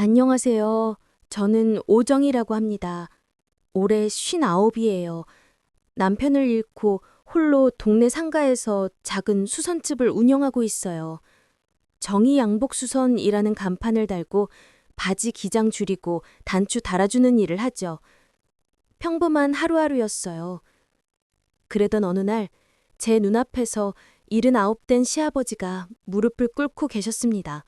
안녕하세요. 저는 오정이라고 합니다. 올해 59이에요. 남편을 잃고 홀로 동네 상가에서 작은 수선집을 운영하고 있어요. 정의 양복 수선이라는 간판을 달고 바지 기장 줄이고 단추 달아주는 일을 하죠. 평범한 하루하루였어요. 그러던 어느 날 제 눈앞에서 79된 시아버지가 무릎을 꿇고 계셨습니다.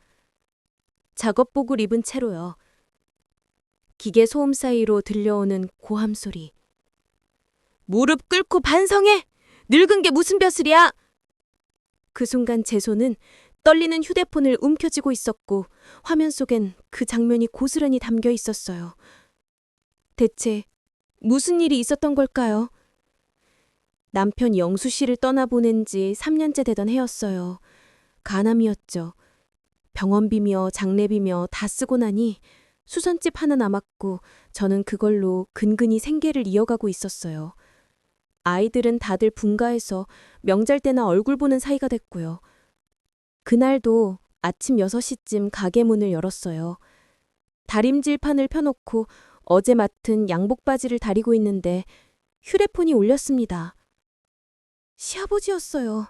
작업복을 입은 채로요. 기계 소음 사이로 들려오는 고함 소리. 무릎 꿇고 반성해! 늙은 게 무슨 벼슬이야! 그 순간 제 손은 떨리는 휴대폰을 움켜쥐고 있었고 화면 속엔 그 장면이 고스란히 담겨 있었어요. 대체 무슨 일이 있었던 걸까요? 남편 영수 씨를 떠나보낸 지 3년째 되던 해였어요. 간암이었죠. 병원비며 장례비며 다 쓰고 나니 수선집 하나 남았고 저는 그걸로 근근히 생계를 이어가고 있었어요. 아이들은 다들 분가해서 명절 때나 얼굴 보는 사이가 됐고요. 그날도 아침 6시쯤 가게 문을 열었어요. 다림질판을 펴놓고 어제 맡은 양복 바지를 다리고 있는데 휴대폰이 울렸습니다. 시아버지였어요.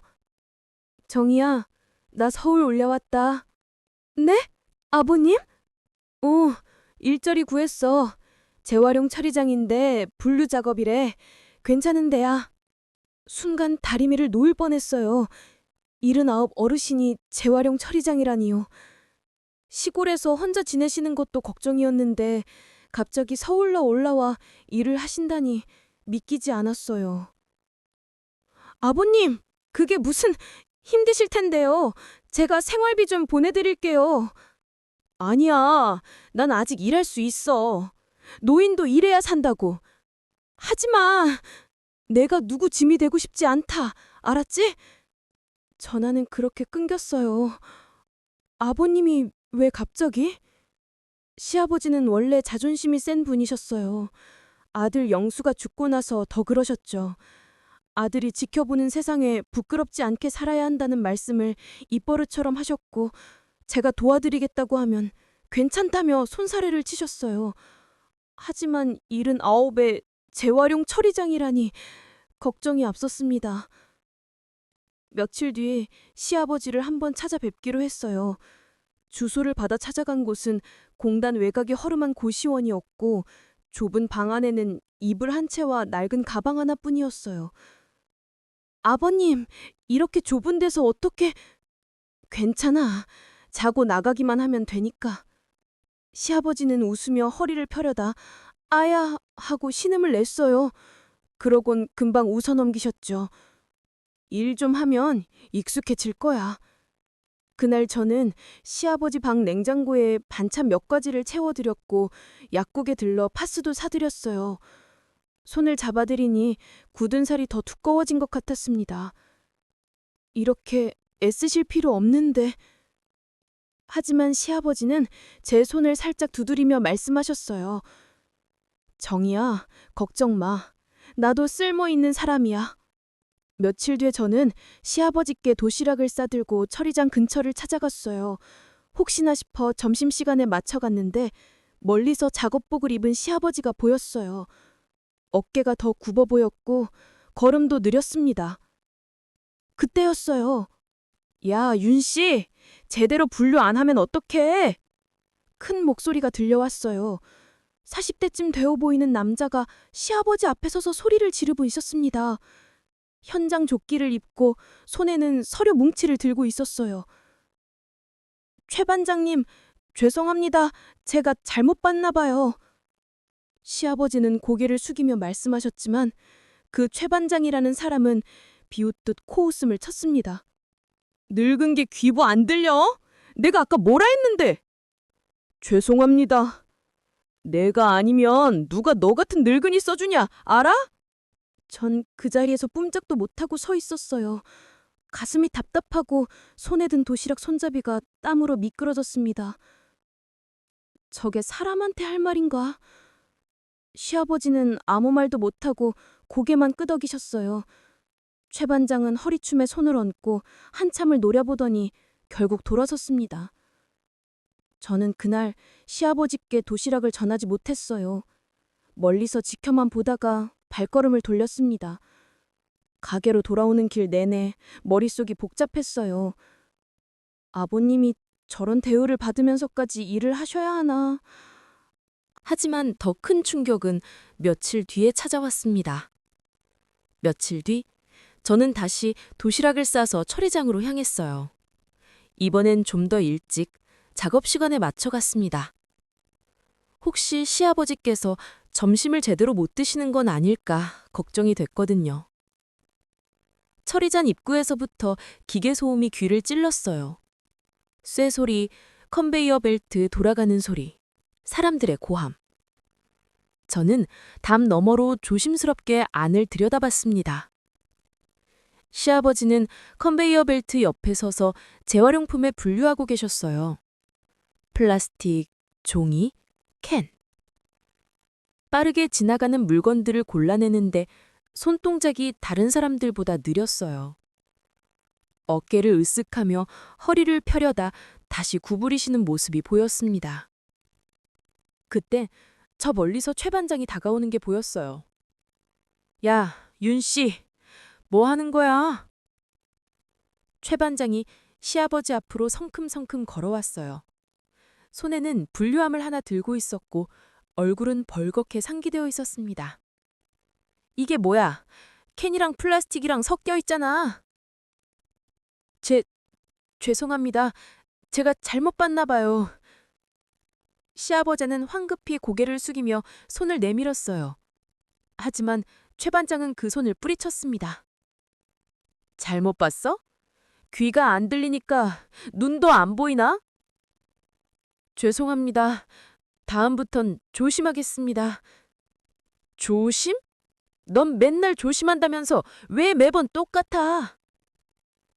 정희야, 나 서울 올라왔다. 네? 아버님? 어, 일자리 구했어. 재활용 처리장인데 분류 작업이래. 괜찮은 데야. 순간 다리미를 놓을 뻔했어요. 79 어르신이 재활용 처리장이라니요. 시골에서 혼자 지내시는 것도 걱정이었는데 갑자기 서울로 올라와 일을 하신다니 믿기지 않았어요. 아버님, 그게 무슨 힘드실 텐데요. 제가 생활비 좀 보내드릴게요. 아니야, 난 아직 일할 수 있어. 노인도 일해야 산다고. 하지 마. 내가 누구 짐이 되고 싶지 않다. 알았지? 전화는 그렇게 끊겼어요. 아버님이 왜 갑자기? 시아버지는 원래 자존심이 센 분이셨어요. 아들 영수가 죽고 나서 더 그러셨죠. 아들이 지켜보는 세상에 부끄럽지 않게 살아야 한다는 말씀을 입버릇처럼 하셨고 제가 도와드리겠다고 하면 괜찮다며 손사래를 치셨어요. 하지만 79에 재활용 처리장이라니 걱정이 앞섰습니다. 며칠 뒤에 시아버지를 한번 찾아뵙기로 했어요. 주소를 받아 찾아간 곳은 공단 외곽의 허름한 고시원이었고 좁은 방 안에는 이불 한 채와 낡은 가방 하나뿐이었어요. 아버님, 이렇게 좁은 데서 어떻게... 괜찮아. 자고 나가기만 하면 되니까. 시아버지는 웃으며 허리를 펴려다 아야 하고 신음을 냈어요. 그러곤 금방 웃어넘기셨죠. 일 좀 하면 익숙해질 거야. 그날 저는 시아버지 방 냉장고에 반찬 몇 가지를 채워드렸고 약국에 들러 파스도 사드렸어요. 손을 잡아드리니 굳은 살이 더 두꺼워진 것 같았습니다. 이렇게 애쓰실 필요 없는데. 하지만 시아버지는 제 손을 살짝 두드리며 말씀하셨어요. 정이야, 걱정 마. 나도 쓸모있는 사람이야. 며칠 뒤에 저는 시아버지께 도시락을 싸들고 처리장 근처를 찾아갔어요. 혹시나 싶어 점심시간에 맞춰갔는데 멀리서 작업복을 입은 시아버지가 보였어요. 어깨가 더 굽어 보였고 걸음도 느렸습니다. 그때였어요. 야, 윤씨, 제대로 분류 안 하면 어떡해? 큰 목소리가 들려왔어요. 40대쯤 되어 보이는 남자가 시아버지 앞에 서서 소리를 지르고 있었습니다. 현장 조끼를 입고 손에는 서류 뭉치를 들고 있었어요. 최 반장님, 죄송합니다. 제가 잘못 봤나 봐요. 시아버지는 고개를 숙이며 말씀하셨지만 그 최 반장이라는 사람은 비웃듯 코웃음을 쳤습니다. 늙은 게 귀보 안 들려? 내가 아까 뭐라 했는데? 죄송합니다. 내가 아니면 누가 너 같은 늙은이 써주냐, 알아? 전 그 자리에서 뿜짝도 못하고 서 있었어요. 가슴이 답답하고 손에 든 도시락 손잡이가 땀으로 미끄러졌습니다. 저게 사람한테 할 말인가? 시아버지는 아무 말도 못하고 고개만 끄덕이셨어요. 최 반장은 허리춤에 손을 얹고 한참을 노려보더니 결국 돌아섰습니다. 저는 그날 시아버지께 도시락을 전하지 못했어요. 멀리서 지켜만 보다가 발걸음을 돌렸습니다. 가게로 돌아오는 길 내내 머릿속이 복잡했어요. 아버님이 저런 대우를 받으면서까지 일을 하셔야 하나. 하지만 더 큰 충격은 며칠 뒤에 찾아왔습니다. 며칠 뒤, 저는 다시 도시락을 싸서 처리장으로 향했어요. 이번엔 좀 더 일찍 작업 시간에 맞춰 갔습니다. 혹시 시아버지께서 점심을 제대로 못 드시는 건 아닐까 걱정이 됐거든요. 처리장 입구에서부터 기계 소음이 귀를 찔렀어요. 쇠소리, 컨베이어 벨트 돌아가는 소리, 사람들의 고함. 저는 담 너머로 조심스럽게 안을 들여다봤습니다. 시아버지는 컨베이어 벨트 옆에 서서 재활용품에 분류하고 계셨어요. 플라스틱, 종이, 캔. 빠르게 지나가는 물건들을 골라내는데 손동작이 다른 사람들보다 느렸어요. 어깨를 으쓱하며 허리를 펴려다 다시 구부리시는 모습이 보였습니다. 그때 저 멀리서 최 반장이 다가오는 게 보였어요. 야, 윤 씨, 뭐 하는 거야? 최 반장이 시아버지 앞으로 성큼성큼 걸어왔어요. 손에는 분류함을 하나 들고 있었고 얼굴은 벌겋게 상기되어 있었습니다. 이게 뭐야? 캔이랑 플라스틱이랑 섞여 있잖아. 죄송합니다. 제가 잘못 봤나 봐요. 시아버지는 황급히 고개를 숙이며 손을 내밀었어요. 하지만 최 반장은 그 손을 뿌리쳤습니다. 잘못 봤어? 귀가 안 들리니까 눈도 안 보이나? 죄송합니다. 다음부턴 조심하겠습니다. 조심? 넌 맨날 조심한다면서 왜 매번 똑같아?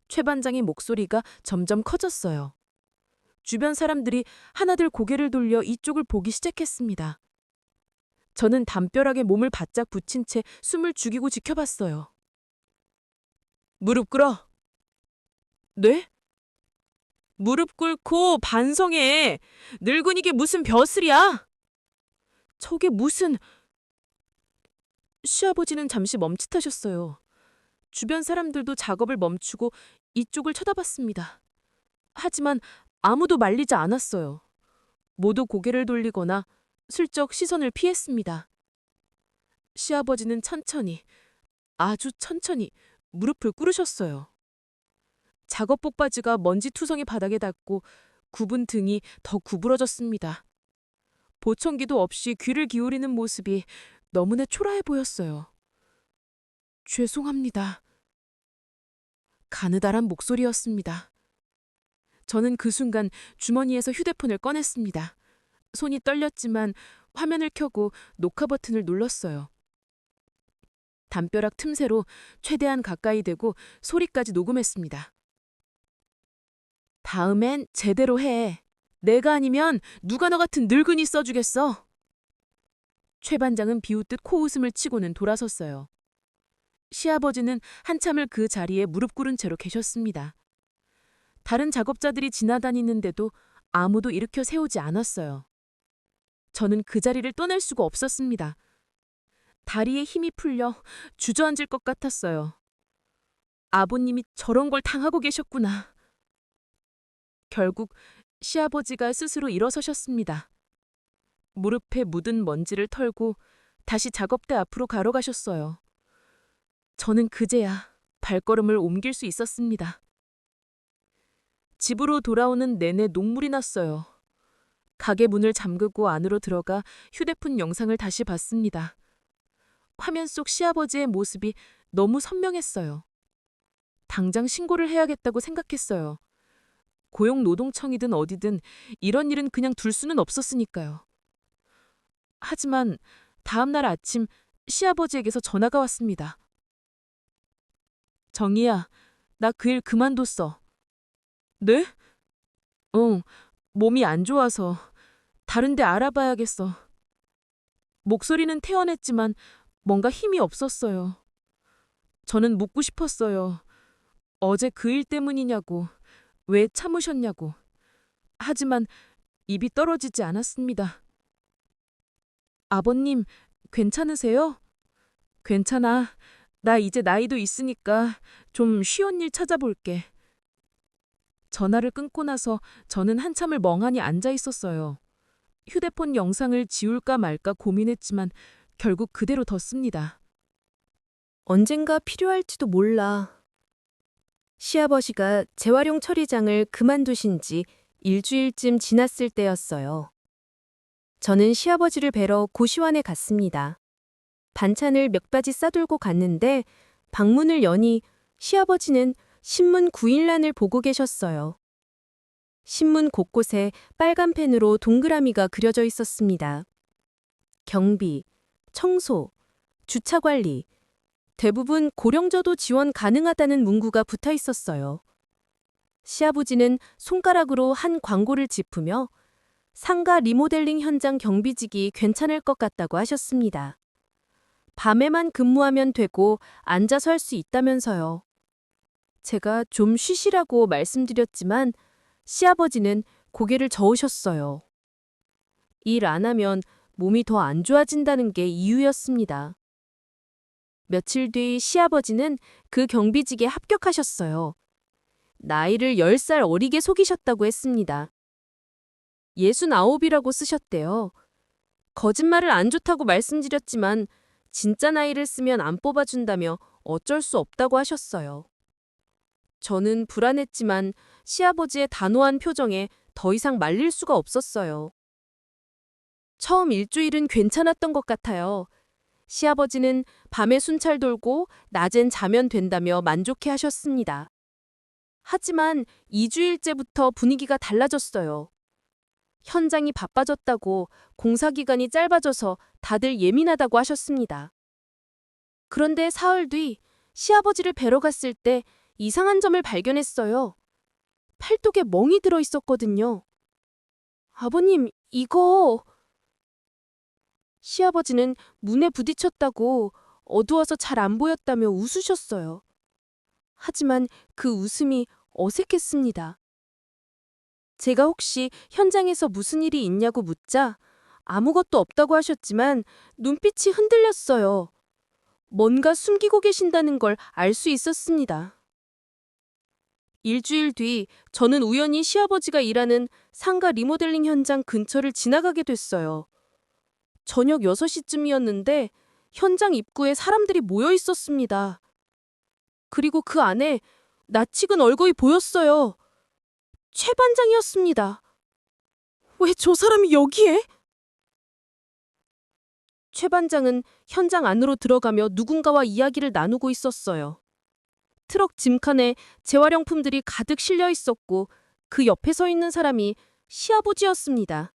최 반장의 목소리가 점점 커졌어요. 주변 사람들이 하나둘 고개를 돌려 이쪽을 보기 시작했습니다. 저는 담벼락에 몸을 바짝 붙인 채 숨을 죽이고 지켜봤어요. 무릎 꿇어. 네? 무릎 꿇고 반성해. 늙은이게 무슨 벼슬이야? 저게 무슨... 시아버지는 잠시 멈칫하셨어요. 주변 사람들도 작업을 멈추고 이쪽을 쳐다봤습니다. 하지만 아무도 말리지 않았어요. 모두 고개를 돌리거나 슬쩍 시선을 피했습니다. 시아버지는 천천히, 아주 천천히 무릎을 꿇으셨어요. 작업 복바지가 먼지투성이 바닥에 닿고 굽은 등이 더 구부러졌습니다. 보청기도 없이 귀를 기울이는 모습이 너무나 초라해 보였어요. 죄송합니다. 가느다란 목소리였습니다. 저는 그 순간 주머니에서 휴대폰을 꺼냈습니다. 손이 떨렸지만 화면을 켜고 녹화 버튼을 눌렀어요. 담벼락 틈새로 최대한 가까이 대고 소리까지 녹음했습니다. 다음엔 제대로 해. 내가 아니면 누가 너 같은 늙은이 써주겠어? 최 반장은 비웃듯 코웃음을 치고는 돌아섰어요. 시아버지는 한참을 그 자리에 무릎 꿇은 채로 계셨습니다. 다른 작업자들이 지나다니는데도 아무도 일으켜 세우지 않았어요. 저는 그 자리를 떠날 수가 없었습니다. 다리에 힘이 풀려 주저앉을 것 같았어요. 아버님이 저런 걸 당하고 계셨구나. 결국 시아버지가 스스로 일어서셨습니다. 무릎에 묻은 먼지를 털고 다시 작업대 앞으로 가러가셨어요. 저는 그제야 발걸음을 옮길 수 있었습니다. 집으로 돌아오는 내내 녹물이 났어요. 가게 문을 잠그고 안으로 들어가 휴대폰 영상을 다시 봤습니다. 화면 속 시아버지의 모습이 너무 선명했어요. 당장 신고를 해야겠다고 생각했어요. 고용노동청이든 어디든 이런 일은 그냥 둘 수는 없었으니까요. 하지만 다음 날 아침 시아버지에게서 전화가 왔습니다. 정희야, 나 그 일 그만뒀어. 네? 응, 몸이 안 좋아서 다른 데 알아봐야겠어. 목소리는 태연했지만 뭔가 힘이 없었어요. 저는 묻고 싶었어요. 어제 그 일 때문이냐고, 왜 참으셨냐고. 하지만 입이 떨어지지 않았습니다. 아버님, 괜찮으세요? 괜찮아. 나 이제 나이도 있으니까 좀 쉬운 일 찾아볼게. 전화를 끊고 나서 저는 한참을 멍하니 앉아 있었어요. 휴대폰 영상을 지울까 말까 고민했지만 결국 그대로 뒀습니다. 언젠가 필요할지도 몰라. 시아버지가 재활용 처리장을 그만두신 지 일주일쯤 지났을 때였어요. 저는 시아버지를 뵈러 고시원에 갔습니다. 반찬을 몇 가지 싸들고 갔는데 방문을 여니 시아버지는 신문 구일란을 보고 계셨어요. 신문 곳곳에 빨간 펜으로 동그라미가 그려져 있었습니다. 경비, 청소, 주차 관리, 대부분 고령저도 지원 가능하다는 문구가 붙어 있었어요. 시아버지는 손가락으로 한 광고를 짚으며 상가 리모델링 현장 경비직이 괜찮을 것 같다고 하셨습니다. 밤에만 근무하면 되고 앉아서 할 수 있다면서요. 제가 좀 쉬시라고 말씀드렸지만 시아버지는 고개를 저으셨어요. 일 안 하면 몸이 더 안 좋아진다는 게 이유였습니다. 며칠 뒤 시아버지는 그 경비직에 합격하셨어요. 나이를 10살 어리게 속이셨다고 했습니다. 69이라고 쓰셨대요. 거짓말을 안 좋다고 말씀드렸지만 진짜 나이를 쓰면 안 뽑아준다며 어쩔 수 없다고 하셨어요. 저는 불안했지만 시아버지의 단호한 표정에 더 이상 말릴 수가 없었어요. 처음 일주일은 괜찮았던 것 같아요. 시아버지는 밤에 순찰 돌고 낮엔 자면 된다며 만족해 하셨습니다. 하지만 2주일째부터 분위기가 달라졌어요. 현장이 바빠졌다고 공사 기간이 짧아져서 다들 예민하다고 하셨습니다. 그런데 사흘 뒤 시아버지를 뵈러 갔을 때 이상한 점을 발견했어요. 팔뚝에 멍이 들어 있었거든요. 아버님, 이거... 시아버지는 문에 부딪혔다고 어두워서 잘 안 보였다며 웃으셨어요. 하지만 그 웃음이 어색했습니다. 제가 혹시 현장에서 무슨 일이 있냐고 묻자 아무것도 없다고 하셨지만 눈빛이 흔들렸어요. 뭔가 숨기고 계신다는 걸 알 수 있었습니다. 일주일 뒤 저는 우연히 시아버지가 일하는 상가 리모델링 현장 근처를 지나가게 됐어요. 저녁 6시쯤이었는데 현장 입구에 사람들이 모여 있었습니다. 그리고 그 안에 낯익은 얼굴이 보였어요. 최 반장이었습니다. 왜 저 사람이 여기에? 최 반장은 현장 안으로 들어가며 누군가와 이야기를 나누고 있었어요. 트럭 짐칸에 재활용품들이 가득 실려 있었고 그 옆에 서 있는 사람이 시아버지였습니다.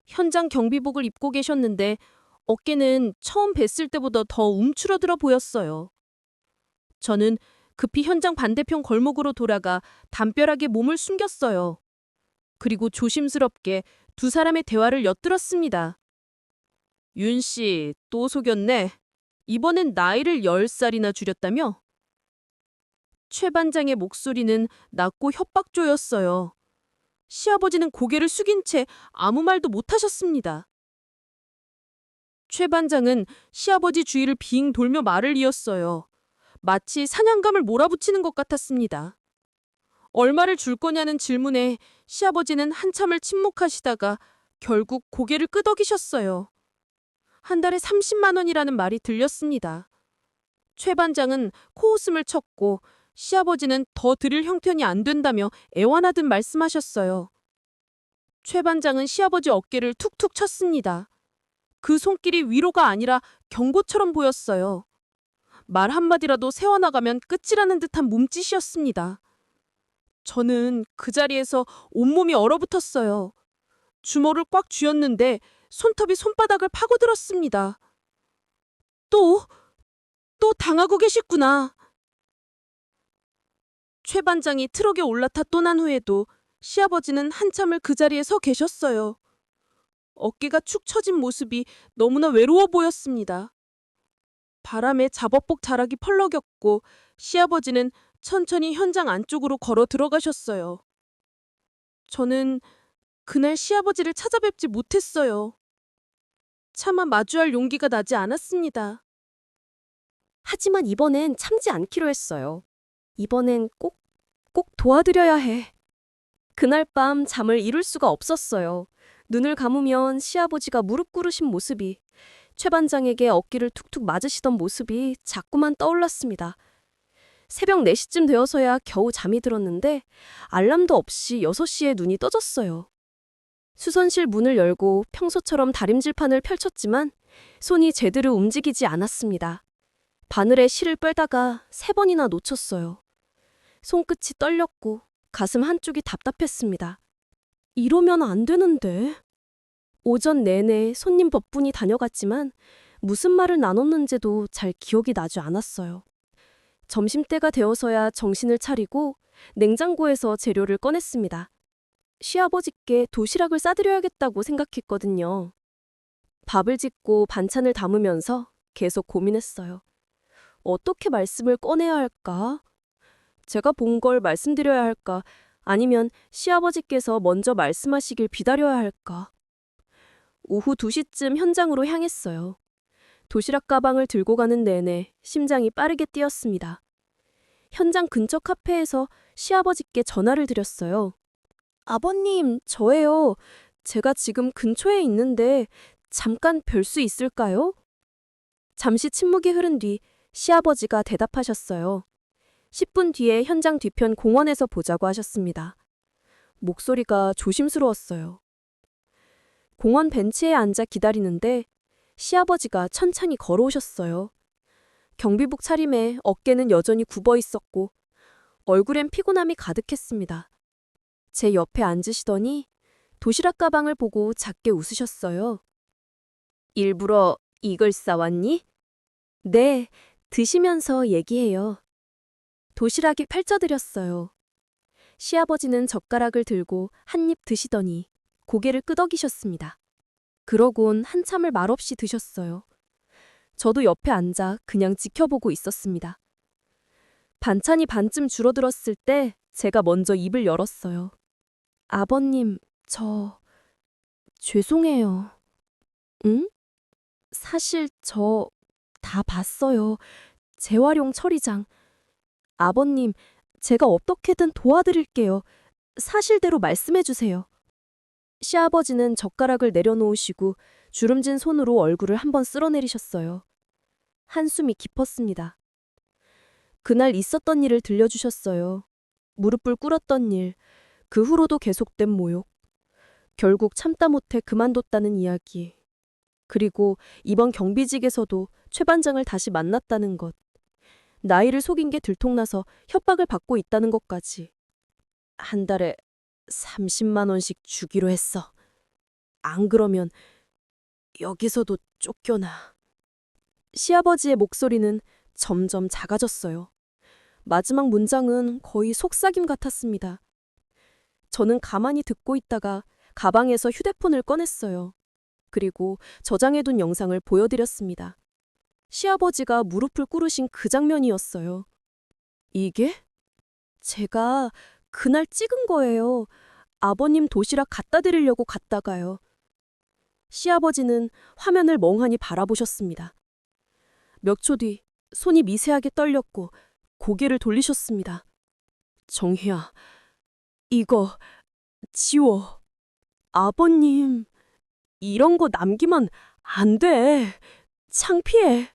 현장 경비복을 입고 계셨는데 어깨는 처음 뵀을 때보다 더 움츠러들어 보였어요. 저는 급히 현장 반대편 골목으로 돌아가 담벼락에 몸을 숨겼어요. 그리고 조심스럽게 두 사람의 대화를 엿들었습니다. 윤 씨, 또 속였네. 이번엔 나이를 10살이나 줄였다며? 최 반장의 목소리는 낮고 협박조였어요. 시아버지는 고개를 숙인 채 아무 말도 못하셨습니다. 최 반장은 시아버지 주위를 빙 돌며 말을 이었어요. 마치 사냥감을 몰아붙이는 것 같았습니다. 얼마를 줄 거냐는 질문에 시아버지는 한참을 침묵하시다가 결국 고개를 끄덕이셨어요. 한 달에 30만 원이라는 말이 들렸습니다. 최 반장은 코웃음을 쳤고 시아버지는 더 드릴 형편이 안 된다며 애원하듯 말씀하셨어요. 최 반장은 시아버지 어깨를 툭툭 쳤습니다. 그 손길이 위로가 아니라 경고처럼 보였어요. 말 한마디라도 세워나가면 끝이라는 듯한 몸짓이었습니다. 저는 그 자리에서 온몸이 얼어붙었어요. 주먹을 꽉 쥐었는데 손톱이 손바닥을 파고들었습니다. 또 당하고 계셨구나. 최 반장이 트럭에 올라타 떠난 후에도 시아버지는 한참을 그 자리에 서 계셨어요. 어깨가 축 처진 모습이 너무나 외로워 보였습니다. 바람에 잡업복 자락이 펄럭였고 시아버지는 천천히 현장 안쪽으로 걸어 들어가셨어요. 저는 그날 시아버지를 찾아뵙지 못했어요. 차마 마주할 용기가 나지 않았습니다. 하지만 이번엔 참지 않기로 했어요. 이번엔 꼭 도와드려야 해. 그날 밤 잠을 이룰 수가 없었어요. 눈을 감으면 시아버지가 무릎 꿇으신 모습이, 최 반장에게 어깨를 툭툭 맞으시던 모습이 자꾸만 떠올랐습니다. 새벽 4시쯤 되어서야 겨우 잠이 들었는데 알람도 없이 6시에 눈이 떠졌어요. 수선실 문을 열고 평소처럼 다림질판을 펼쳤지만 손이 제대로 움직이지 않았습니다. 바늘에 실을 빼다가 3번이나 놓쳤어요. 손끝이 떨렸고 가슴 한쪽이 답답했습니다. 이러면 안 되는데. 오전 내내 손님 덕분이 다녀갔지만 무슨 말을 나눴는지도 잘 기억이 나지 않았어요. 점심때가 되어서야 정신을 차리고 냉장고에서 재료를 꺼냈습니다. 시아버지께 도시락을 싸드려야겠다고 생각했거든요. 밥을 짓고 반찬을 담으면서 계속 고민했어요. 어떻게 말씀을 꺼내야 할까? 제가 본 걸 말씀드려야 할까? 아니면 시아버지께서 먼저 말씀하시길 기다려야 할까? 오후 2시쯤 현장으로 향했어요. 도시락 가방을 들고 가는 내내 심장이 빠르게 뛰었습니다. 현장 근처 카페에서 시아버지께 전화를 드렸어요. 아버님, 저예요. 제가 지금 근처에 있는데 잠깐 뵐 수 있을까요? 잠시 침묵이 흐른 뒤 시아버지가 대답하셨어요. 10분 뒤에 현장 뒤편 공원에서 보자고 하셨습니다. 목소리가 조심스러웠어요. 공원 벤치에 앉아 기다리는데 시아버지가 천천히 걸어오셨어요. 경비복 차림에 어깨는 여전히 굽어 있었고 얼굴엔 피곤함이 가득했습니다. 제 옆에 앉으시더니 도시락 가방을 보고 작게 웃으셨어요. 일부러 이걸 싸왔니? 네, 드시면서 얘기해요. 도시락이 펼쳐드렸어요. 시아버지는 젓가락을 들고 한 입 드시더니 고개를 끄덕이셨습니다. 그러곤 한참을 말없이 드셨어요. 저도 옆에 앉아 그냥 지켜보고 있었습니다. 반찬이 반쯤 줄어들었을 때 제가 먼저 입을 열었어요. 아버님, 죄송해요. 응? 사실 저 다 봤어요. 재활용 처리장. 아버님, 제가 어떻게든 도와드릴게요. 사실대로 말씀해 주세요. 시아버지는 젓가락을 내려놓으시고 주름진 손으로 얼굴을 한번 쓸어내리셨어요. 한숨이 깊었습니다. 그날 있었던 일을 들려주셨어요. 무릎을 꿇었던 일, 그 후로도 계속된 모욕. 결국 참다 못해 그만뒀다는 이야기. 그리고 이번 경비직에서도 최 반장을 다시 만났다는 것. 나이를 속인 게 들통나서 협박을 받고 있다는 것까지. 한 달에 30만 원씩 주기로 했어. 안 그러면 여기서도 쫓겨나. 시아버지의 목소리는 점점 작아졌어요. 마지막 문장은 거의 속삭임 같았습니다. 저는 가만히 듣고 있다가 가방에서 휴대폰을 꺼냈어요. 그리고 저장해둔 영상을 보여드렸습니다. 시아버지가 무릎을 꿇으신 그 장면이었어요. 이게? 제가 그날 찍은 거예요. 아버님 도시락 갖다 드리려고 갔다가요. 시아버지는 화면을 멍하니 바라보셨습니다. 몇 초 뒤 손이 미세하게 떨렸고 고개를 돌리셨습니다. 정희야, 이거 지워. 아버님, 이런 거 남기면 안 돼. 창피해.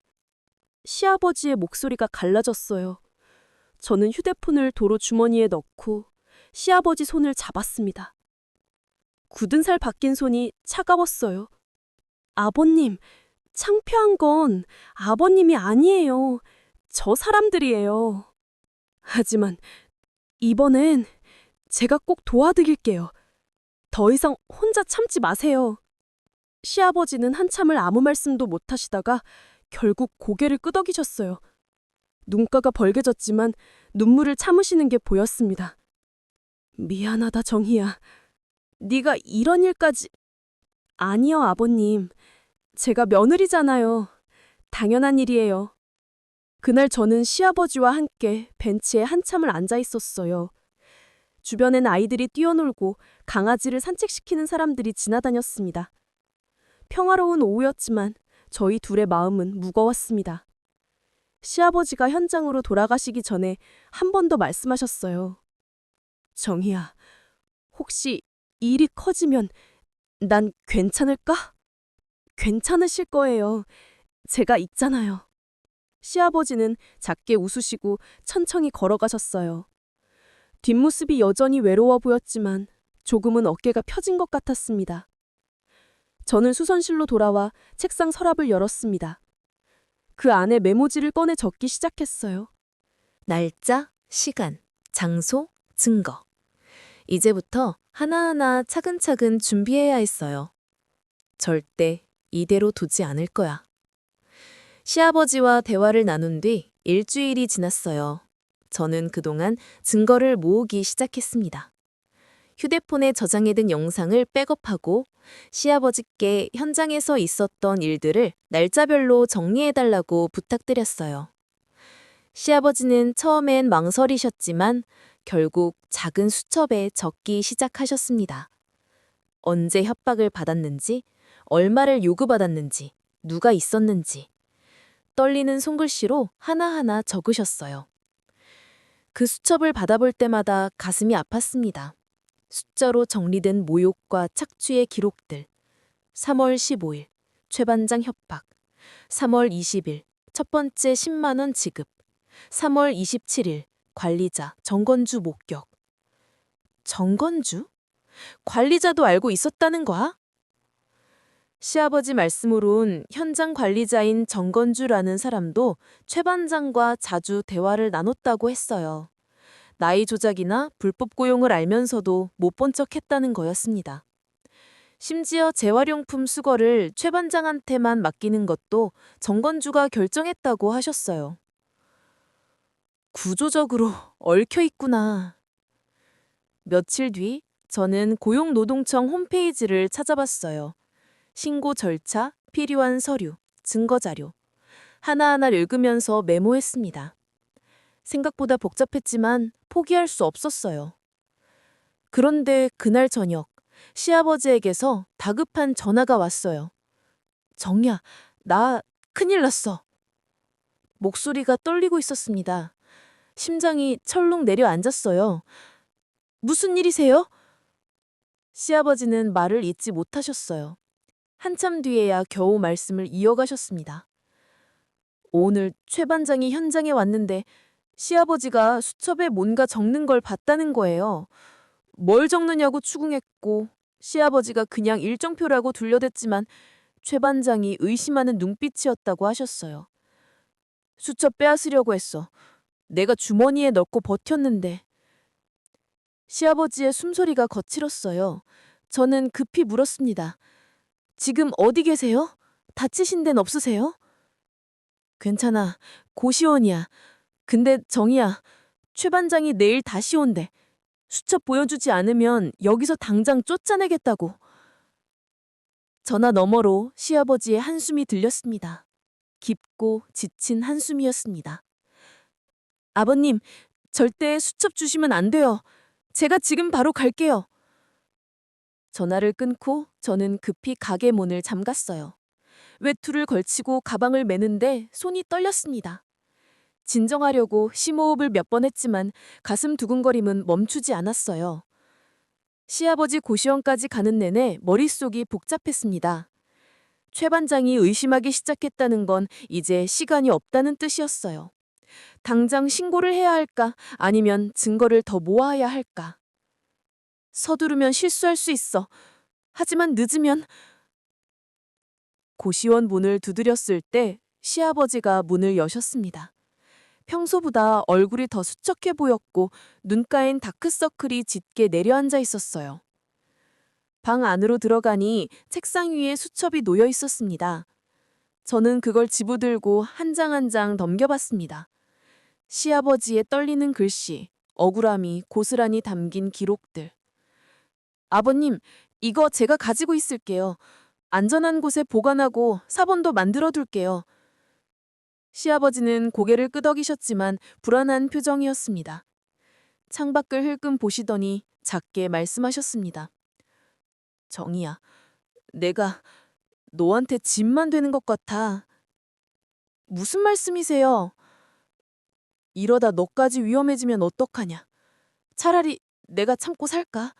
시아버지의 목소리가 갈라졌어요. 저는 휴대폰을 도로 주머니에 넣고 시아버지 손을 잡았습니다. 굳은 살 박힌 손이 차가웠어요. 아버님, 창피한 건 아버님이 아니에요. 저 사람들이에요. 하지만 이번엔 제가 꼭 도와드릴게요. 더 이상 혼자 참지 마세요. 시아버지는 한참을 아무 말씀도 못 하시다가 결국 고개를 끄덕이셨어요. 눈가가 벌개졌지만 눈물을 참으시는 게 보였습니다. 미안하다, 정희야. 네가 이런 일까지... 아니요, 아버님. 제가 며느리잖아요. 당연한 일이에요. 그날 저는 시아버지와 함께 벤치에 한참을 앉아 있었어요. 주변엔 아이들이 뛰어놀고 강아지를 산책시키는 사람들이 지나다녔습니다. 평화로운 오후였지만 저희 둘의 마음은 무거웠습니다. 시아버지가 현장으로 돌아가시기 전에 한 번 더 말씀하셨어요. 정희야, 혹시 일이 커지면 난 괜찮을까? 괜찮으실 거예요. 제가 있잖아요. 시아버지는 작게 웃으시고 천천히 걸어가셨어요. 뒷모습이 여전히 외로워 보였지만 조금은 어깨가 펴진 것 같았습니다. 저는 수선실로 돌아와 책상 서랍을 열었습니다. 그 안에 메모지를 꺼내 적기 시작했어요. 날짜, 시간, 장소, 증거. 이제부터 하나하나 차근차근 준비해야 했어요. 절대 이대로 두지 않을 거야. 시아버지와 대화를 나눈 뒤 일주일이 지났어요. 저는 그동안 증거를 모으기 시작했습니다. 휴대폰에 저장해둔 영상을 백업하고 시아버지께 현장에서 있었던 일들을 날짜별로 정리해달라고 부탁드렸어요. 시아버지는 처음엔 망설이셨지만 결국 작은 수첩에 적기 시작하셨습니다. 언제 협박을 받았는지, 얼마를 요구받았는지, 누가 있었는지. 떨리는 손글씨로 하나하나 적으셨어요. 그 수첩을 받아볼 때마다 가슴이 아팠습니다. 숫자로 정리된 모욕과 착취의 기록들. 3월 15일, 최 반장 협박. 3월 20일, 첫 번째 10만 원 지급. 3월 27일, 관리자 정건주 목격. 정건주? 관리자도 알고 있었다는 거야? 시아버지 말씀으론 현장 관리자인 정건주라는 사람도 최 반장과 자주 대화를 나눴다고 했어요. 나이 조작이나 불법 고용을 알면서도 못 본 척 했다는 거였습니다. 심지어 재활용품 수거를 최 반장한테만 맡기는 것도 정건주가 결정했다고 하셨어요. 구조적으로 얽혀 있구나. 며칠 뒤 저는 고용노동청 홈페이지를 찾아봤어요. 신고 절차, 필요한 서류, 증거자료. 하나하나 읽으면서 메모했습니다. 생각보다 복잡했지만 포기할 수 없었어요. 그런데 그날 저녁, 시아버지에게서 다급한 전화가 왔어요. 정야, 나 큰일 났어. 목소리가 떨리고 있었습니다. 심장이 철렁 내려앉았어요. 무슨 일이세요? 시아버지는 말을 잇지 못하셨어요. 한참 뒤에야 겨우 말씀을 이어가셨습니다. 오늘 최 반장이 현장에 왔는데 시아버지가 수첩에 뭔가 적는 걸 봤다는 거예요. 뭘 적느냐고 추궁했고 시아버지가 그냥 일정표라고 둘러댔지만 최 반장이 의심하는 눈빛이었다고 하셨어요. 수첩 빼앗으려고 했어. 내가 주머니에 넣고 버텼는데. 시아버지의 숨소리가 거칠었어요. 저는 급히 물었습니다. 지금 어디 계세요? 다치신 데는 없으세요? 괜찮아. 고시원이야. 근데 정희야, 최 반장이 내일 다시 온대. 수첩 보여주지 않으면 여기서 당장 쫓아내겠다고. 전화 너머로 시아버지의 한숨이 들렸습니다. 깊고 지친 한숨이었습니다. 아버님, 절대 수첩 주시면 안 돼요. 제가 지금 바로 갈게요. 전화를 끊고 저는 급히 가게 문을 잠갔어요. 외투를 걸치고 가방을 매는데 손이 떨렸습니다. 진정하려고 심호흡을 몇 번 했지만 가슴 두근거림은 멈추지 않았어요. 시아버지 고시원까지 가는 내내 머릿속이 복잡했습니다. 최 반장이 의심하기 시작했다는 건 이제 시간이 없다는 뜻이었어요. 당장 신고를 해야 할까 아니면 증거를 더 모아야 할까. 서두르면 실수할 수 있어. 하지만 늦으면. 고시원 문을 두드렸을 때 시아버지가 문을 여셨습니다. 평소보다 얼굴이 더 수척해 보였고 눈가엔 다크서클이 짙게 내려앉아 있었어요. 방 안으로 들어가니 책상 위에 수첩이 놓여 있었습니다. 저는 그걸 집어들고 한 장 한 장 넘겨봤습니다. 시아버지의 떨리는 글씨, 억울함이 고스란히 담긴 기록들. 아버님, 이거 제가 가지고 있을게요. 안전한 곳에 보관하고 사본도 만들어 둘게요. 시아버지는 고개를 끄덕이셨지만 불안한 표정이었습니다. 창밖을 흘끔 보시더니 작게 말씀하셨습니다. 정희야, 내가 너한테 짐만 되는 것 같아. 무슨 말씀이세요? 이러다 너까지 위험해지면 어떡하냐. 차라리 내가 참고 살까?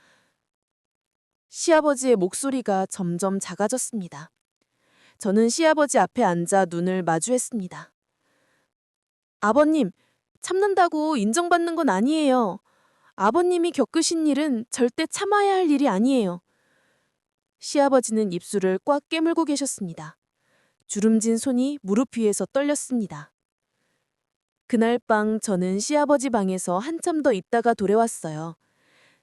시아버지의 목소리가 점점 작아졌습니다. 저는 시아버지 앞에 앉아 눈을 마주했습니다. 아버님, 참는다고 인정받는 건 아니에요. 아버님이 겪으신 일은 절대 참아야 할 일이 아니에요. 시아버지는 입술을 꽉 깨물고 계셨습니다. 주름진 손이 무릎 위에서 떨렸습니다. 그날 밤 저는 시아버지 방에서 한참 더 있다가 돌아왔어요.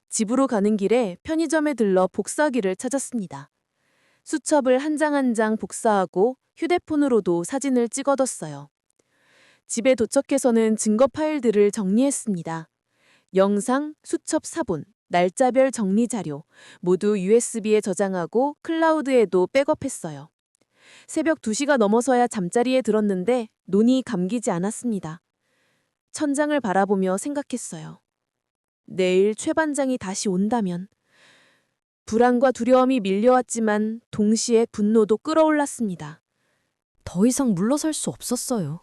집으로 가는 길에 편의점에 들러 복사기를 찾았습니다. 수첩을 한 장 한 장 복사하고 휴대폰으로도 사진을 찍어뒀어요. 집에 도착해서는 증거 파일들을 정리했습니다. 영상, 수첩 사본, 날짜별 정리 자료 모두 USB에 저장하고 클라우드에도 백업했어요. 새벽 2시가 넘어서야 잠자리에 들었는데 눈이 감기지 않았습니다. 천장을 바라보며 생각했어요. 내일 최 반장이 다시 온다면. 불안과 두려움이 밀려왔지만 동시에 분노도 끌어올랐습니다. 더 이상 물러설 수 없었어요.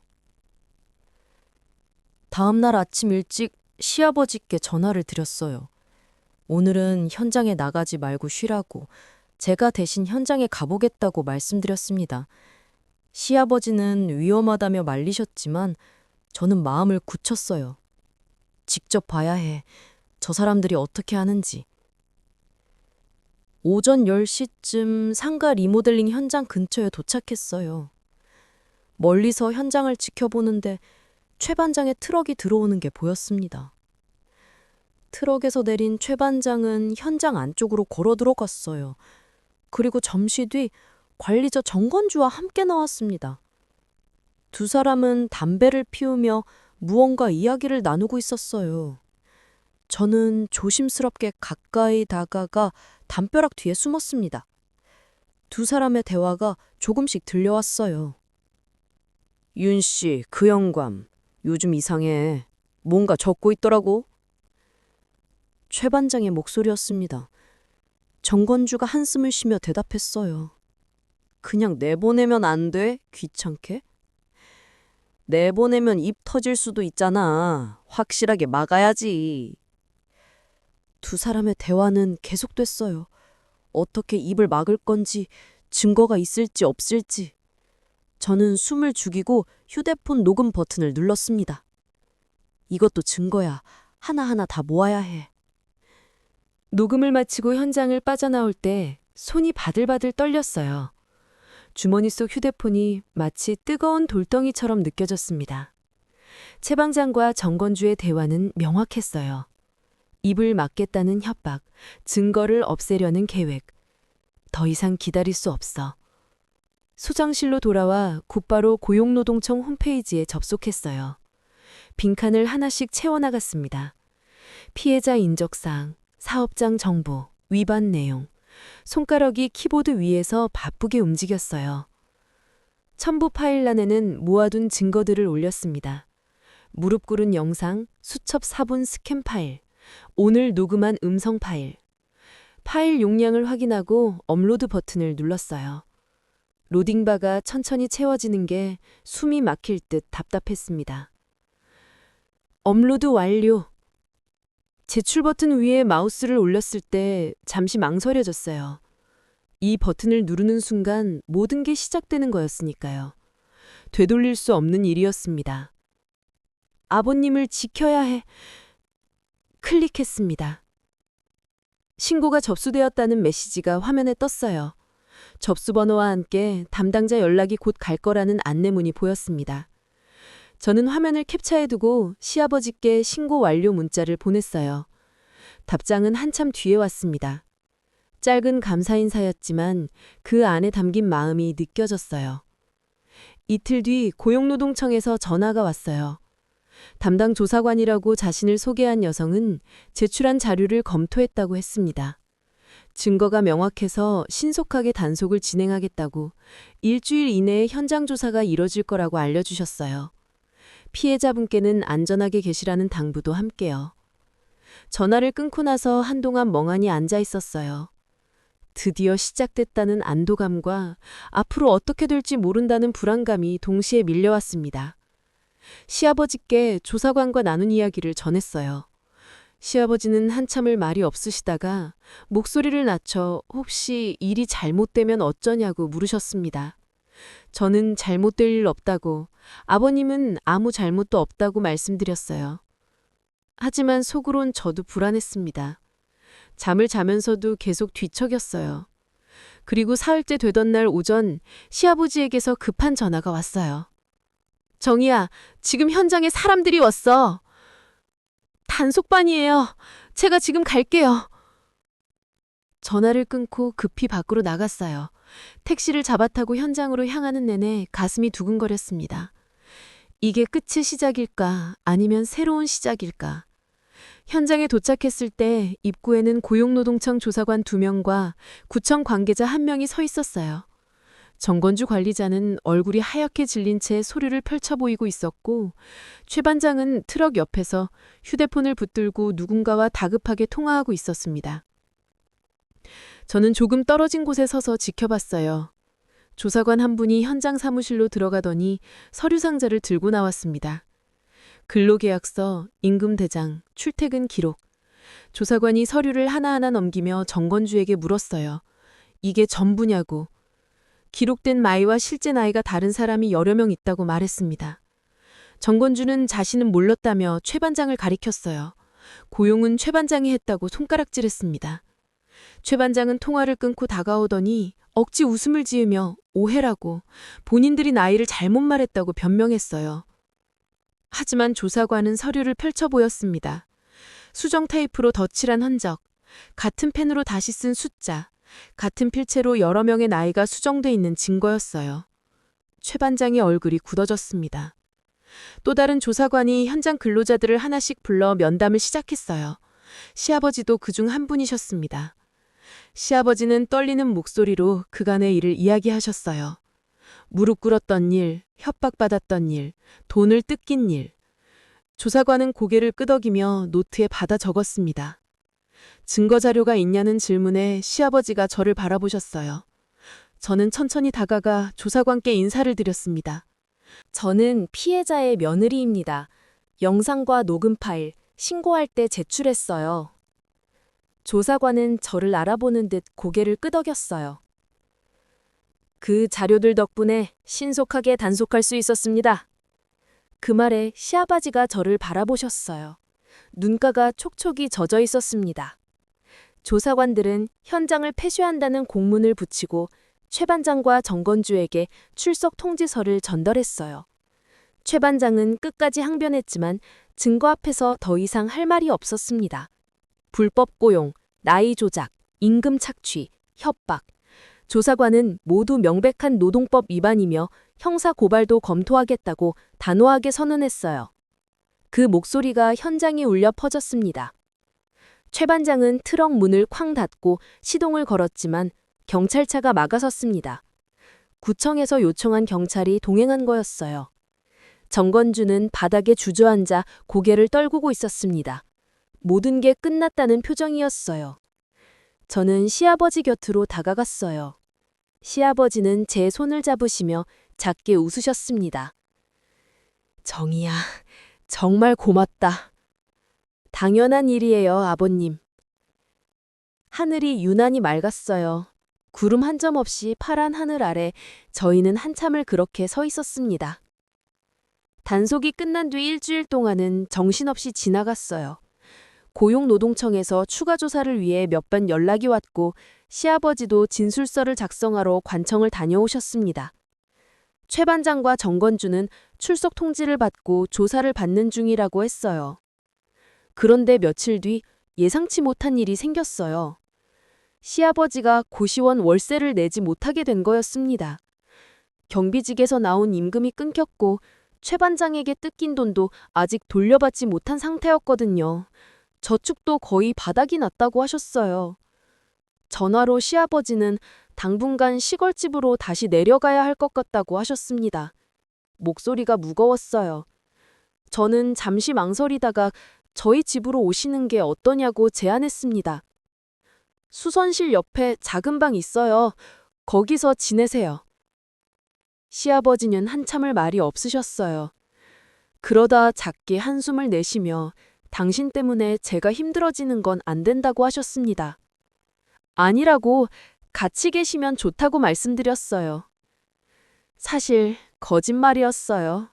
다음 날 아침 일찍 시아버지께 전화를 드렸어요. 오늘은 현장에 나가지 말고 쉬라고 제가 대신 현장에 가보겠다고 말씀드렸습니다. 시아버지는 위험하다며 말리셨지만 저는 마음을 굳혔어요. 직접 봐야 해. 저 사람들이 어떻게 하는지. 오전 10시쯤 상가 리모델링 현장 근처에 도착했어요. 멀리서 현장을 지켜보는데 최 반장의 트럭이 들어오는 게 보였습니다. 트럭에서 내린 최 반장은 현장 안쪽으로 걸어 들어갔어요. 그리고 잠시 뒤 관리자 정건주와 함께 나왔습니다. 두 사람은 담배를 피우며 무언가 이야기를 나누고 있었어요. 저는 조심스럽게 가까이 다가가 담벼락 뒤에 숨었습니다. 두 사람의 대화가 조금씩 들려왔어요. 윤 씨, 그 영감, 요즘 이상해. 뭔가 적고 있더라고. 최 반장의 목소리였습니다. 정건주가 한숨을 쉬며 대답했어요. 그냥 내보내면 안 돼? 귀찮게? 내보내면 입 터질 수도 있잖아. 확실하게 막아야지. 두 사람의 대화는 계속됐어요. 어떻게 입을 막을 건지, 증거가 있을지 없을지. 저는 숨을 죽이고 휴대폰 녹음 버튼을 눌렀습니다. 이것도 증거야. 하나하나 다 모아야 해. 녹음을 마치고 현장을 빠져나올 때 손이 바들바들 떨렸어요. 주머니 속 휴대폰이 마치 뜨거운 돌덩이처럼 느껴졌습니다. 최 방장과 정건주의 대화는 명확했어요. 입을 막겠다는 협박, 증거를 없애려는 계획. 더 이상 기다릴 수 없어. 소장실로 돌아와 곧바로 고용노동청 홈페이지에 접속했어요. 빈칸을 하나씩 채워나갔습니다. 피해자 인적사항, 사업장 정보, 위반 내용. 손가락이 키보드 위에서 바쁘게 움직였어요. 첨부 파일란에는 모아둔 증거들을 올렸습니다. 무릎 꿇은 영상, 수첩 사본 스캔 파일, 오늘 녹음한 음성 파일. 파일 용량을 확인하고 업로드 버튼을 눌렀어요. 로딩바가 천천히 채워지는 게 숨이 막힐 듯 답답했습니다. 업로드 완료. 제출 버튼 위에 마우스를 올렸을 때 잠시 망설여졌어요. 이 버튼을 누르는 순간 모든 게 시작되는 거였으니까요. 되돌릴 수 없는 일이었습니다. 아버님을 지켜야 해. 클릭했습니다. 신고가 접수되었다는 메시지가 화면에 떴어요. 접수 번호와 함께 담당자 연락이 곧 갈 거라는 안내문이 보였습니다. 저는 화면을 캡처해두고 시아버지께 신고 완료 문자를 보냈어요. 답장은 한참 뒤에 왔습니다. 짧은 감사 인사였지만 그 안에 담긴 마음이 느껴졌어요. 이틀 뒤 고용노동청에서 전화가 왔어요. 담당 조사관이라고 자신을 소개한 여성은 제출한 자료를 검토했다고 했습니다. 증거가 명확해서 신속하게 단속을 진행하겠다고 일주일 이내에 현장 조사가 이뤄질 거라고 알려주셨어요. 피해자분께는 안전하게 계시라는 당부도 함께요. 전화를 끊고 나서 한동안 멍하니 앉아 있었어요. 드디어 시작됐다는 안도감과 앞으로 어떻게 될지 모른다는 불안감이 동시에 밀려왔습니다. 시아버지께 조사관과 나눈 이야기를 전했어요. 시아버지는 한참을 말이 없으시다가 목소리를 낮춰 혹시 일이 잘못되면 어쩌냐고 물으셨습니다. 저는 잘못될 일 없다고, 아버님은 아무 잘못도 없다고 말씀드렸어요. 하지만 속으론 저도 불안했습니다. 잠을 자면서도 계속 뒤척였어요. 그리고 사흘째 되던 날 오전 시아버지에게서 급한 전화가 왔어요. 정희야, 지금 현장에 사람들이 왔어. 단속반이에요. 제가 지금 갈게요. 전화를 끊고 급히 밖으로 나갔어요. 택시를 잡아타고 현장으로 향하는 내내 가슴이 두근거렸습니다. 이게 끝의 시작일까 아니면 새로운 시작일까? 현장에 도착했을 때 입구에는 고용노동청 조사관 2명과 구청 관계자 1명이 서 있었어요. 정건주 관리자는 얼굴이 하얗게 질린 채 소류를 펼쳐 보이고 있었고 최 반장은 트럭 옆에서 휴대폰을 붙들고 누군가와 다급하게 통화하고 있었습니다. 저는 조금 떨어진 곳에 서서 지켜봤어요. 조사관 한 분이 현장 사무실로 들어가더니 서류 상자를 들고 나왔습니다. 근로계약서, 임금대장, 출퇴근 기록. 조사관이 서류를 하나하나 넘기며 정건주에게 물었어요. 이게 전부냐고. 기록된 나이와 실제 나이가 다른 사람이 여러 명 있다고 말했습니다. 정건주는 자신은 몰랐다며 최 반장을 가리켰어요. 고용은 최 반장이 했다고 손가락질했습니다. 최 반장은 통화를 끊고 다가오더니 억지 웃음을 지으며 오해라고 본인들이 나이를 잘못 말했다고 변명했어요. 하지만 조사관은 서류를 펼쳐 보였습니다. 수정 테이프로 덧칠한 흔적, 같은 펜으로 다시 쓴 숫자, 같은 필체로 여러 명의 나이가 수정돼 있는 증거였어요. 최 반장의 얼굴이 굳어졌습니다. 또 다른 조사관이 현장 근로자들을 하나씩 불러 면담을 시작했어요. 시아버지도 그중 한 분이셨습니다. 시아버지는 떨리는 목소리로 그간의 일을 이야기하셨어요. 무릎 꿇었던 일, 협박받았던 일, 돈을 뜯긴 일. 조사관은 고개를 끄덕이며 노트에 받아 적었습니다. 증거 자료가 있냐는 질문에 시아버지가 저를 바라보셨어요. 저는 천천히 다가가 조사관께 인사를 드렸습니다. 저는 피해자의 며느리입니다. 영상과 녹음 파일 신고할 때 제출했어요. 조사관은 저를 알아보는 듯 고개를 끄덕였어요. 그 자료들 덕분에 신속하게 단속할 수 있었습니다. 그 말에 시아버지가 저를 바라보셨어요. 눈가가 촉촉이 젖어 있었습니다. 조사관들은 현장을 폐쇄한다는 공문을 붙이고 최 반장과 정건주에게 출석 통지서를 전달했어요. 최 반장은 끝까지 항변했지만 증거 앞에서 더 이상 할 말이 없었습니다. 불법 고용, 나이 조작, 임금 착취, 협박. 조사관은 모두 명백한 노동법 위반이며 형사 고발도 검토하겠다고 단호하게 선언했어요. 그 목소리가 현장에 울려 퍼졌습니다. 최 반장은 트럭 문을 쾅 닫고 시동을 걸었지만 경찰차가 막아섰습니다. 구청에서 요청한 경찰이 동행한 거였어요. 정건주는 바닥에 주저앉아 고개를 떨구고 있었습니다. 모든 게 끝났다는 표정이었어요. 저는 시아버지 곁으로 다가갔어요. 시아버지는 제 손을 잡으시며 작게 웃으셨습니다. 정희야, 정말 고맙다. 당연한 일이에요, 아버님. 하늘이 유난히 맑았어요. 구름 한 점 없이 파란 하늘 아래 저희는 한참을 그렇게 서 있었습니다. 단속이 끝난 뒤 일주일 동안은 정신없이 지나갔어요. 고용노동청에서 추가 조사를 위해 몇 번 연락이 왔고 시아버지도 진술서를 작성하러 관청을 다녀오셨습니다. 최 반장과 정건주는 출석 통지를 받고 조사를 받는 중이라고 했어요. 그런데 며칠 뒤 예상치 못한 일이 생겼어요. 시아버지가 고시원 월세를 내지 못하게 된 거였습니다. 경비직에서 나온 임금이 끊겼고 최 반장에게 뜯긴 돈도 아직 돌려받지 못한 상태였거든요. 저축도 거의 바닥이 났다고 하셨어요. 전화로 시아버지는 당분간 시골집으로 다시 내려가야 할 것 같다고 하셨습니다. 목소리가 무거웠어요. 저는 잠시 망설이다가 저희 집으로 오시는 게 어떠냐고 제안했습니다. 수선실 옆에 작은 방 있어요. 거기서 지내세요. 시아버지는 한참을 말이 없으셨어요. 그러다 작게 한숨을 내쉬며 당신 때문에 제가 힘들어지는 건 안 된다고 하셨습니다. 아니라고 같이 계시면 좋다고 말씀드렸어요. 사실 거짓말이었어요.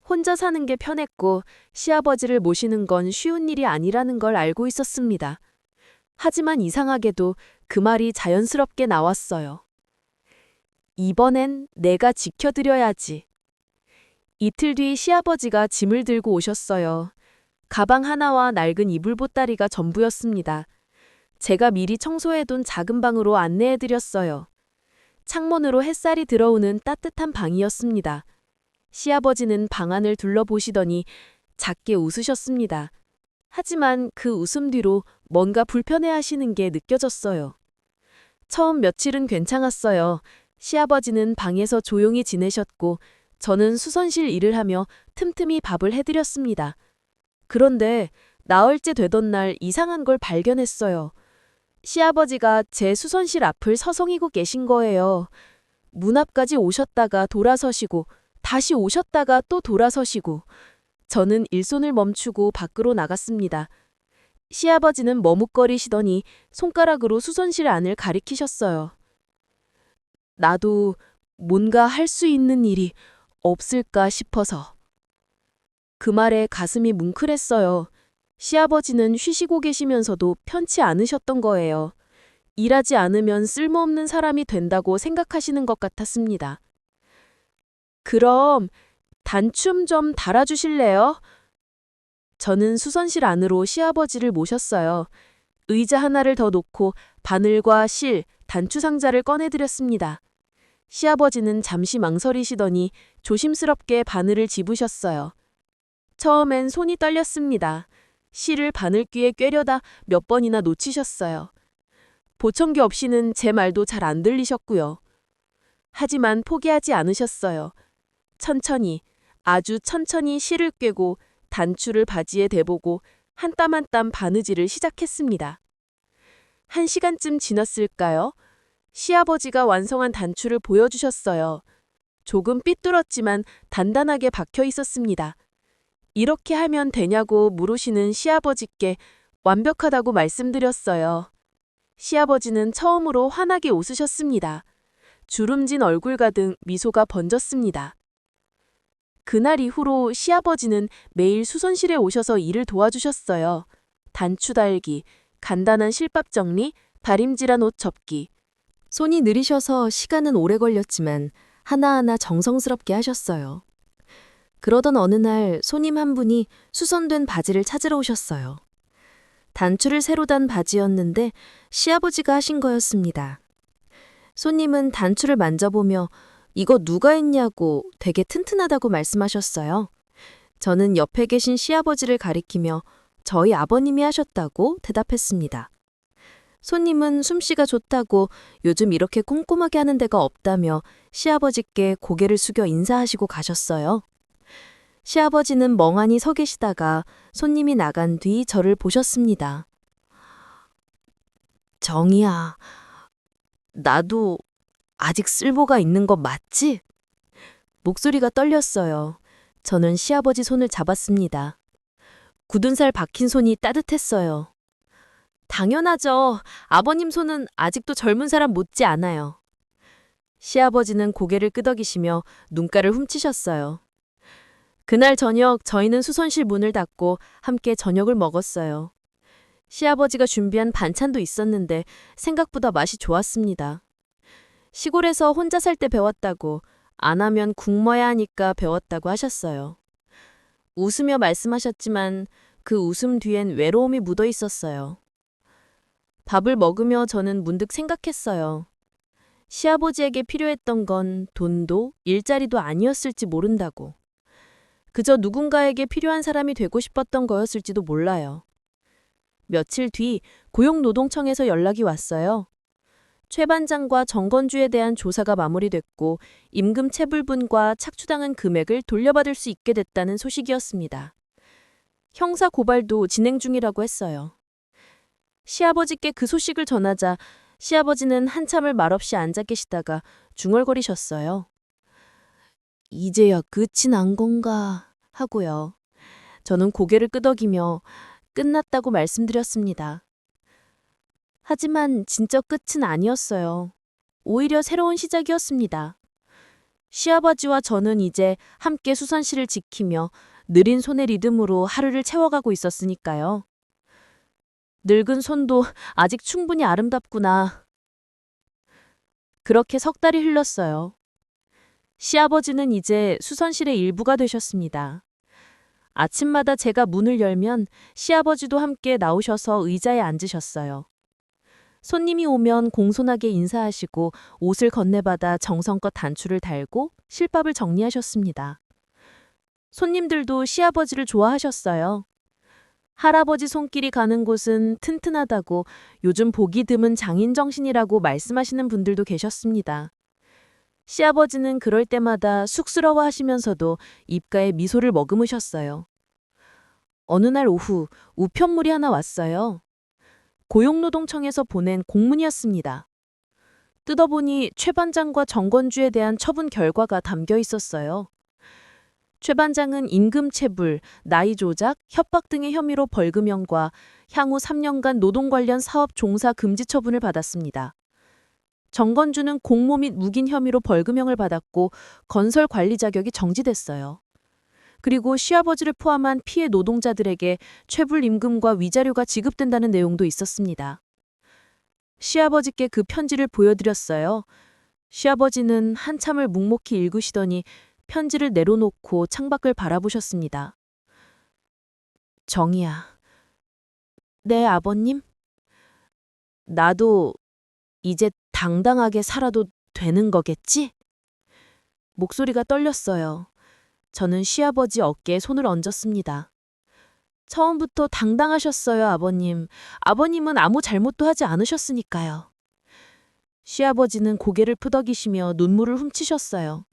혼자 사는 게 편했고 시아버지를 모시는 건 쉬운 일이 아니라는 걸 알고 있었습니다. 하지만 이상하게도 그 말이 자연스럽게 나왔어요. 이번엔 내가 지켜드려야지. 이틀 뒤 시아버지가 짐을 들고 오셨어요. 가방 하나와 낡은 이불 보따리가 전부였습니다. 제가 미리 청소해둔 작은 방으로 안내해드렸어요. 창문으로 햇살이 들어오는 따뜻한 방이었습니다. 시아버지는 방 안을 둘러보시더니 작게 웃으셨습니다. 하지만 그 웃음 뒤로 뭔가 불편해하시는 게 느껴졌어요. 처음 며칠은 괜찮았어요. 시아버지는 방에서 조용히 지내셨고 저는 수선실 일을 하며 틈틈이 밥을 해드렸습니다. 그런데 나흘째 되던 날 이상한 걸 발견했어요. 시아버지가 제 수선실 앞을 서성이고 계신 거예요. 문 앞까지 오셨다가 돌아서시고 다시 오셨다가 또 돌아서시고 저는 일손을 멈추고 밖으로 나갔습니다. 시아버지는 머뭇거리시더니 손가락으로 수선실 안을 가리키셨어요. 나도 뭔가 할 수 있는 일이 없을까 싶어서. 그 말에 가슴이 뭉클했어요. 시아버지는 쉬시고 계시면서도 편치 않으셨던 거예요. 일하지 않으면 쓸모없는 사람이 된다고 생각하시는 것 같았습니다. 그럼 단춤 좀 달아주실래요? 저는 수선실 안으로 시아버지를 모셨어요. 의자 하나를 더 놓고 바늘과 실, 단추 상자를 꺼내드렸습니다. 시아버지는 잠시 망설이시더니 조심스럽게 바늘을 집으셨어요. 처음엔 손이 떨렸습니다. 실을 바늘귀에 꿰려다 몇 번이나 놓치셨어요. 보청기 없이는 제 말도 잘 안 들리셨고요. 하지만 포기하지 않으셨어요. 천천히, 아주 천천히 실을 꿰고 단추를 바지에 대보고 한 땀 한 땀 바느질을 시작했습니다. 1시간쯤 지났을까요? 시아버지가 완성한 단추를 보여주셨어요. 조금 삐뚤었지만 단단하게 박혀 있었습니다. 이렇게 하면 되냐고 물으시는 시아버지께 완벽하다고 말씀드렸어요. 시아버지는 처음으로 환하게 웃으셨습니다. 주름진 얼굴 가득 미소가 번졌습니다. 그날 이후로 시아버지는 매일 수선실에 오셔서 일을 도와주셨어요. 단추 달기, 간단한 실밥 정리, 다림질한 옷 접기. 손이 느리셔서 시간은 오래 걸렸지만 하나하나 정성스럽게 하셨어요. 그러던 어느 날 손님 한 분이 수선된 바지를 찾으러 오셨어요. 단추를 새로 단 바지였는데 시아버지가 하신 거였습니다. 손님은 단추를 만져보며 이거 누가 했냐고 되게 튼튼하다고 말씀하셨어요. 저는 옆에 계신 시아버지를 가리키며 저희 아버님이 하셨다고 대답했습니다. 손님은 솜씨가 좋다고 요즘 이렇게 꼼꼼하게 하는 데가 없다며 시아버지께 고개를 숙여 인사하시고 가셨어요. 시아버지는 멍하니 서 계시다가 손님이 나간 뒤 저를 보셨습니다. 정이야, 나도 아직 쓸모가 있는 거 맞지? 목소리가 떨렸어요. 저는 시아버지 손을 잡았습니다. 굳은 살 박힌 손이 따뜻했어요. 당연하죠. 아버님 손은 아직도 젊은 사람 못지 않아요. 시아버지는 고개를 끄덕이시며 눈가를 훔치셨어요. 그날 저녁 저희는 수선실 문을 닫고 함께 저녁을 먹었어요. 시아버지가 준비한 반찬도 있었는데 생각보다 맛이 좋았습니다. 시골에서 혼자 살 때 배웠다고 안 하면 굶어야 하니까 배웠다고 하셨어요. 웃으며 말씀하셨지만 그 웃음 뒤엔 외로움이 묻어 있었어요. 밥을 먹으며 저는 문득 생각했어요. 시아버지에게 필요했던 건 돈도 일자리도 아니었을지 모른다고. 그저 누군가에게 필요한 사람이 되고 싶었던 거였을지도 몰라요. 며칠 뒤 고용노동청에서 연락이 왔어요. 최 반장과 정건주에 대한 조사가 마무리됐고 임금 체불분과 착취당한 금액을 돌려받을 수 있게 됐다는 소식이었습니다. 형사 고발도 진행 중이라고 했어요. 시아버지께 그 소식을 전하자 시아버지는 한참을 말없이 앉아 계시다가 중얼거리셨어요. 이제야 끝이 난 건가 하고요. 저는 고개를 끄덕이며 끝났다고 말씀드렸습니다. 하지만 진짜 끝은 아니었어요. 오히려 새로운 시작이었습니다. 시아버지와 저는 이제 함께 수선실을 지키며 느린 손의 리듬으로 하루를 채워가고 있었으니까요. 늙은 손도 아직 충분히 아름답구나. 그렇게 석 달이 흘렀어요. 시아버지는 이제 수선실의 일부가 되셨습니다. 아침마다 제가 문을 열면 시아버지도 함께 나오셔서 의자에 앉으셨어요. 손님이 오면 공손하게 인사하시고 옷을 건네받아 정성껏 단추를 달고 실밥을 정리하셨습니다. 손님들도 시아버지를 좋아하셨어요. 할아버지 손길이 가는 곳은 튼튼하다고 요즘 보기 드문 장인 정신이라고 말씀하시는 분들도 계셨습니다. 시아버지는 그럴 때마다 쑥스러워 하시면서도 입가에 미소를 머금으셨어요. 어느 날 오후 우편물이 하나 왔어요. 고용노동청에서 보낸 공문이었습니다. 뜯어보니 최 반장과 정건주에 대한 처분 결과가 담겨 있었어요. 최 반장은 임금체불, 나이 조작, 협박 등의 혐의로 벌금형과 향후 3년간 노동 관련 사업 종사 금지 처분을 받았습니다. 정건주는 공모 및 묵인 혐의로 벌금형을 받았고 건설 관리 자격이 정지됐어요. 그리고 시아버지를 포함한 피해 노동자들에게 체불 임금과 위자료가 지급된다는 내용도 있었습니다. 시아버지께 그 편지를 보여드렸어요. 시아버지는 한참을 묵묵히 읽으시더니 편지를 내려놓고 창밖을 바라보셨습니다. 정이야. 네, 아버님? 나도 이제 당당하게 살아도 되는 거겠지? 목소리가 떨렸어요. 저는 시아버지 어깨에 손을 얹었습니다. 처음부터 당당하셨어요, 아버님. 아버님은 아무 잘못도 하지 않으셨으니까요. 시아버지는 고개를 푸덕이시며 눈물을 훔치셨어요.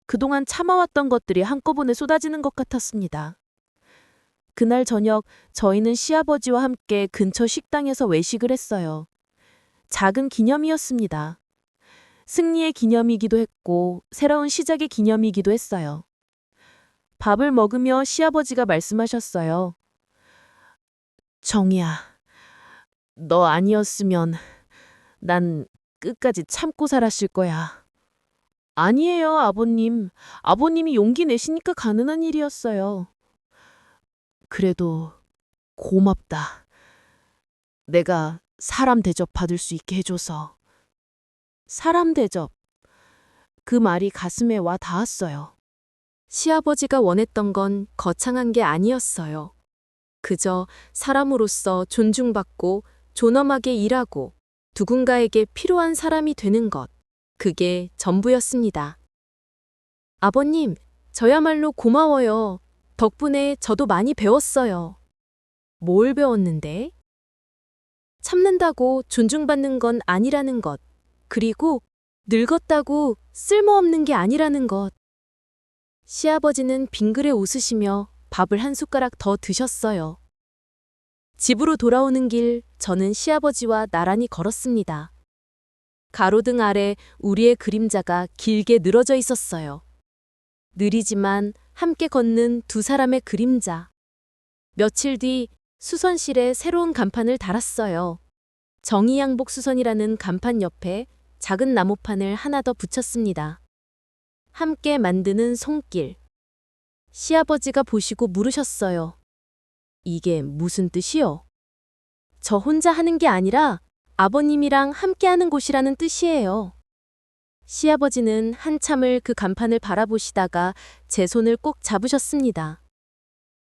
그동안 참아왔던 것들이 한꺼번에 쏟아지는 것 같았습니다. 그날 저녁 저희는 시아버지와 함께 근처 식당에서 외식을 했어요. 작은 기념이었습니다. 승리의 기념이기도 했고 새로운 시작의 기념이기도 했어요. 밥을 먹으며 시아버지가 말씀하셨어요. 정이야, 너 아니었으면 난 끝까지 참고 살았을 거야. 아니에요, 아버님. 아버님이 용기 내시니까 가능한 일이었어요. 그래도 고맙다. 내가 사람 대접 받을 수 있게 해줘서. 사람 대접. 그 말이 가슴에 와 닿았어요. 시아버지가 원했던 건 거창한 게 아니었어요. 그저 사람으로서 존중받고 존엄하게 일하고 누군가에게 필요한 사람이 되는 것. 그게 전부였습니다. 아버님, 저야말로 고마워요. 덕분에 저도 많이 배웠어요. 뭘 배웠는데? 참는다고 존중받는 건 아니라는 것. 그리고 늙었다고 쓸모없는 게 아니라는 것. 시아버지는 빙그레 웃으시며 밥을 한 숟가락 더 드셨어요. 집으로 돌아오는 길, 저는 시아버지와 나란히 걸었습니다. 가로등 아래 우리의 그림자가 길게 늘어져 있었어요. 느리지만 함께 걷는 두 사람의 그림자. 며칠 뒤 수선실에 새로운 간판을 달았어요. 정의양복 수선이라는 간판 옆에 작은 나무판을 하나 더 붙였습니다. 함께 만드는 손길. 시아버지가 보시고 물으셨어요. 이게 무슨 뜻이요? 저 혼자 하는 게 아니라 아버님이랑 함께 하는 곳이라는 뜻이에요. 시아버지는 한참을 그 간판을 바라보시다가 제 손을 꼭 잡으셨습니다.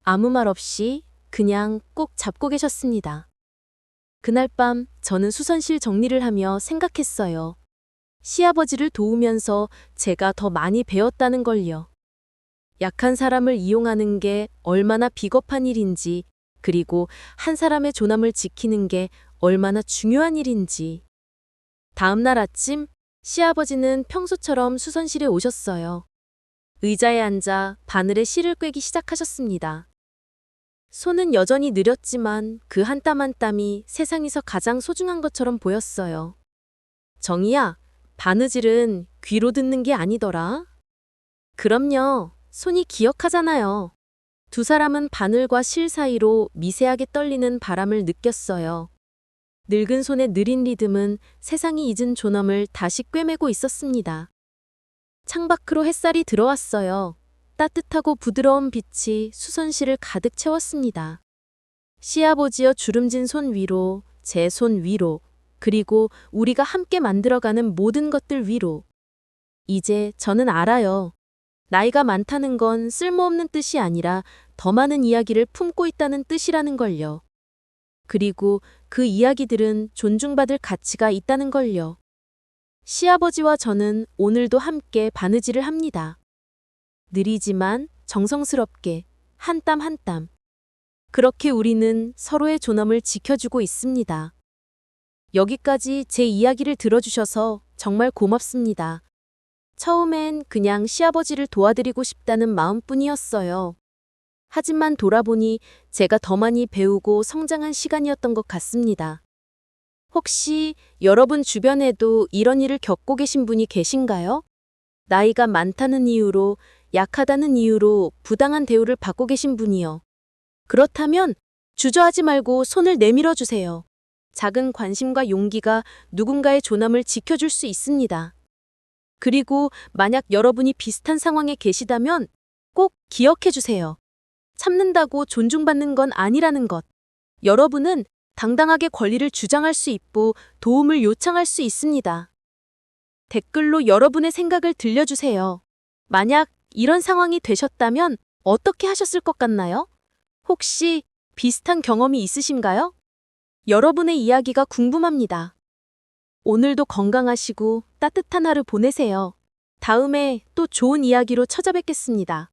아무 말 없이 그냥 꼭 잡고 계셨습니다. 그날 밤 저는 수선실 정리를 하며 생각했어요. 시아버지를 도우면서 제가 더 많이 배웠다는 걸요. 약한 사람을 이용하는 게 얼마나 비겁한 일인지, 그리고 한 사람의 존엄을 지키는 게 얼마나 중요한 일인지. 다음 날 아침, 시아버지는 평소처럼 수선실에 오셨어요. 의자에 앉아 바늘에 실을 꿰기 시작하셨습니다. 손은 여전히 느렸지만 그 한 땀 한 땀이 세상에서 가장 소중한 것처럼 보였어요. 정희야, 바느질은 귀로 듣는 게 아니더라. 그럼요. 손이 기억하잖아요. 두 사람은 바늘과 실 사이로 미세하게 떨리는 바람을 느꼈어요. 늙은 손의 느린 리듬은 세상이 잊은 존엄을 다시 꿰매고 있었습니다. 창밖으로 햇살이 들어왔어요. 따뜻하고 부드러운 빛이 수선실을 가득 채웠습니다. 시아버지여 주름진 손 위로, 제 손 위로, 그리고 우리가 함께 만들어가는 모든 것들 위로. 이제 저는 알아요. 나이가 많다는 건 쓸모없는 뜻이 아니라 더 많은 이야기를 품고 있다는 뜻이라는 걸요. 그리고 그 이야기들은 존중받을 가치가 있다는 걸요. 시아버지와 저는 오늘도 함께 바느질을 합니다. 느리지만 정성스럽게 한 땀 한 땀. 그렇게 우리는 서로의 존엄을 지켜주고 있습니다. 여기까지 제 이야기를 들어주셔서 정말 고맙습니다. 처음엔 그냥 시아버지를 도와드리고 싶다는 마음뿐이었어요. 하지만 돌아보니 제가 더 많이 배우고 성장한 시간이었던 것 같습니다. 혹시 여러분 주변에도 이런 일을 겪고 계신 분이 계신가요? 나이가 많다는 이유로, 약하다는 이유로 부당한 대우를 받고 계신 분이요. 그렇다면 주저하지 말고 손을 내밀어 주세요. 작은 관심과 용기가 누군가의 존엄을 지켜줄 수 있습니다. 그리고 만약 여러분이 비슷한 상황에 계시다면 꼭 기억해 주세요. 참는다고 존중받는 건 아니라는 것. 여러분은 당당하게 권리를 주장할 수 있고 도움을 요청할 수 있습니다. 댓글로 여러분의 생각을 들려주세요. 만약 이런 상황이 되셨다면 어떻게 하셨을 것 같나요? 혹시 비슷한 경험이 있으신가요? 여러분의 이야기가 궁금합니다. 오늘도 건강하시고 따뜻한 하루 보내세요. 다음에 또 좋은 이야기로 찾아뵙겠습니다.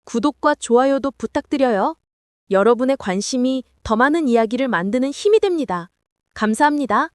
구독과 좋아요도 부탁드려요. 여러분의 관심이 더 많은 이야기를 만드는 힘이 됩니다. 감사합니다.